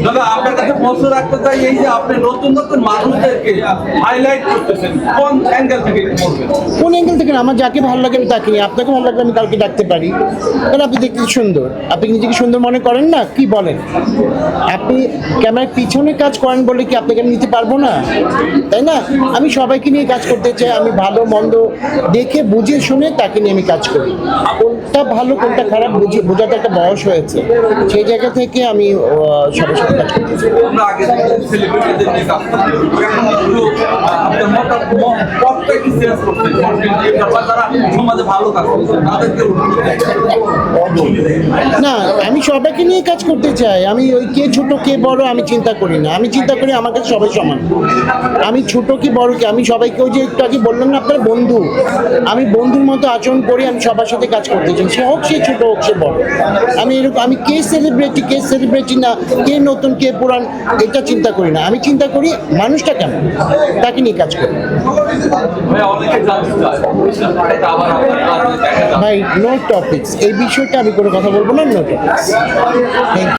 দাদা আপনার কাছে প্রশ্ন রাখতে চাই, এই যে আপনি নতুন নতুন মানুষদেরকে হাইলাইট করতেছেন, কোন অ্যাঙ্গেল থেকে বলবেন? কোন অ্যাঙ্গেল থেকে না? আমার যাকে ভালো লাগে আমি তাকে, আপনাকে ভালো লাগলে আমি কাউকে ডাকতে পারি, কারণ আপনি দেখতে সুন্দর, আপনি নিজেকে সুন্দর মনে করেন না? কি বলেন? আপনি ক্যামেরার পিছনে কাজ করেন বলে কি আপনাকে আমি নিতে পারবো না? তাই না? আমি সবাইকে নিয়ে কাজ করতে চাই, আমি ভালো মন্দ দেখে বুঝে শুনে তাকে নিয়ে আমি কাজ করি। কোনটা ভালো কোনটা খারাপ বোঝাতে একটা বয়স হয়েছে, সেই জায়গা থেকে আমি সবার সাথে কাজ করতে চাই। আমরা আগে সেলিব্রিটিদের নিয়ে কাজ করতাম, এখন একটু আপনার পথটা কি চেঞ্জ করতে তারা সমাজে ভালো কাজ করছে তাদেরকে না, আমি সবাইকে নিয়ে কাজ করতে চাই। আমি ওই কে ছোট কে বড় আমি চিন্তা করি না, আমি চিন্তা করি আমার কাছে সবাই সমান। আমি ছোট কি বড় কি, আমি সবাইকে, ওই যে একটু আগে বললাম না আপনার বন্ধু, আমি বন্ধুর মতো আচরণ করি, আমি সবার সাথে কাজ করতে চাই, সে হোক সে ছোট হোক সে বড়। আমি এরকম, আমি কে সেলিব্রিটি না, কে নতুন কে পুরান এটা চিন্তা করি না, আমি চিন্তা করি মানুষটা কেমন, তাকে নিয়ে কাজ করি। অনেকে জানতে চায় এটা আবার আপনার ভাই নো টপিকস, এই বিষয়টা আমি কোনো কথা বলবো না, নো টপিকস।